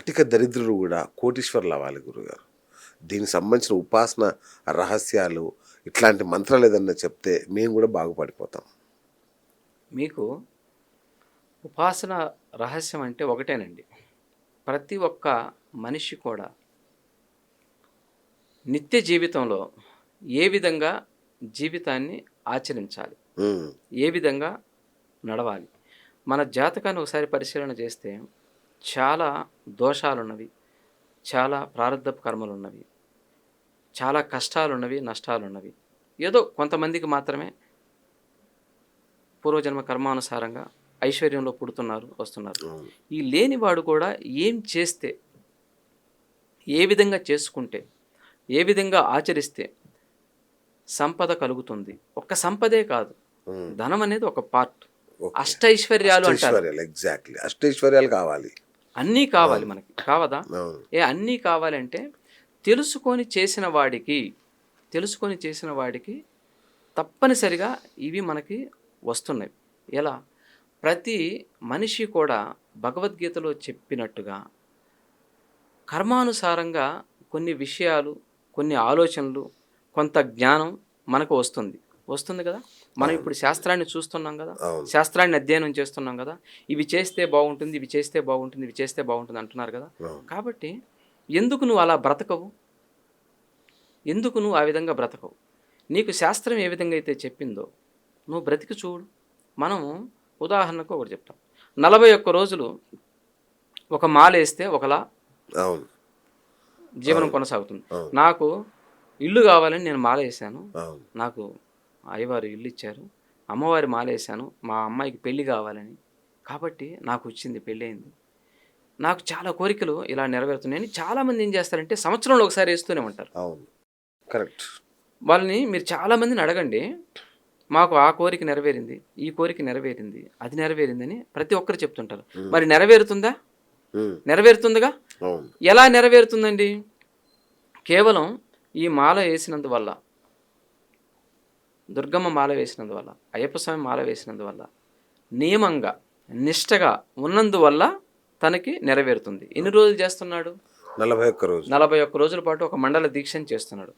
కటిక దరిద్రులు కూడా కోటీశ్వరులు అవ్వాలి గురుగారు. దీనికి సంబంధించిన ఉపాసన రహస్యాలు ఇట్లాంటి మంత్రాలు ఏదన్నా చెప్తే మేము కూడా బాగుపడిపోతాం. మీకు ఉపాసన రహస్యం అంటే ఒకటేనండి. ప్రతి ఒక్క మనిషి కూడా నిత్య జీవితంలో ఏ విధంగా జీవితాన్ని ఆచరించాలి, ఉమ్, ఏ విధంగా నడవాలి. మన జాతకాన్ని ఒకసారి పరిశీలన చేస్తే చాలా దోషాలున్నవి, చాలా ప్రారంధపు కర్మలున్నవి, చాలా కష్టాలున్నవి, నష్టాలున్నవి. ఏదో కొంతమందికి మాత్రమే పూర్వజన్మ కర్మానుసారంగా ఐశ్వర్యంలో పుడుతున్నారు, వస్తున్నారు. అవును. ఈ లేనివాడు కూడా ఏం చేస్తే, ఏ విధంగా చేసుకుంటే, ఏ విధంగా ఆచరిస్తే సంపద కలుగుతుంది. ఒక్క సంపదే కాదు, ఉమ్, ధనం అనేది ఒక పార్ట్. ఓకే. అష్టైశ్వర్యాలు అంటారు. అష్టైశ్వర్యాలు, ఎగ్జాక్ట్లీ అష్టైశ్వర్యాలు కావాలి. అన్నీ కావాలి మనకి, కావదా? అవును. అన్నీ కావాలంటే తెలుసుకొని చేసిన వాడికి తప్పనిసరిగా ఇవి మనకి వస్తున్నాయి. ఎలా? ప్రతి మనిషి కూడా భగవద్గీతలో చెప్పినట్టుగా కర్మానుసారంగా కొన్ని విషయాలు, కొన్ని ఆలోచనలు, కొంత జ్ఞానం మనకు వస్తుంది కదా. మనం ఇప్పుడు శాస్త్రాన్ని చూస్తున్నాం కదా, అవును. శాస్త్రాన్ని అధ్యయనం చేస్తున్నాం కదా. ఇవి చేస్తే బాగుంటుంది, ఇవి చేస్తే బాగుంటుంది, ఇవి చేస్తే బాగుంటుంది అంటున్నారు కదా. అవును. కాబట్టి ఎందుకు నువ్వు అలా బ్రతకవు? ఎందుకు నువ్వు ఆ విధంగా బ్రతకవు? నీకు శాస్త్రం ఏ విధంగా అయితే చెప్పిందో నువ్వు బ్రతికి చూడు. మనము ఉదాహరణకు ఒకటి చెప్తాం. 41 రోజులు ఒక మాల వేస్తే ఒకలా అవును. జీవనం కొనసాగుతుంది. అవును. నాకు ఇల్లు కావాలని నేను మాల వేసాను, అవును. నాకు అయ్యవారు ఇల్లు ఇచ్చారు. అమ్మవారి మాల వేసాను, మా అమ్మాయికి పెళ్ళి కావాలని, కాబట్టి నాకు వచ్చింది, పెళ్ళి అయింది. నాకు చాలా కోరికలు ఇలా నెరవేరుతున్నాయని చాలామంది ఏం చేస్తారంటే సంవత్సరంలో ఒకసారి వేస్తూనే ఉంటారు. అవును. కరెక్ట్. వాళ్ళని మీరు చాలామందిని అడగండి, మాకు ఆ కోరిక నెరవేరింది, ఈ కోరిక నెరవేరింది, అది నెరవేరిందని ప్రతి ఒక్కరు చెప్తుంటారు. మరి నెరవేరుతుందా? ఉమ్, నెరవేరుతుందిగా. అవును. ఎలా నెరవేరుతుందండి? కేవలం ఈ మాల వేసినందువల్ల, దుర్గమ్మ మాల వేసినందువల్ల, అయ్యప్ప స్వామి మాల వేసినందువల్ల, నియమంగా నిష్టగా ఉన్నందువల్ల తనకి నెరవేరుతుంది. ఎన్ని రోజులు చేస్తున్నాడు? 41 రోజులు. 41 రోజుల పాటు ఒక మండల దీక్షను చేస్తున్నాడు.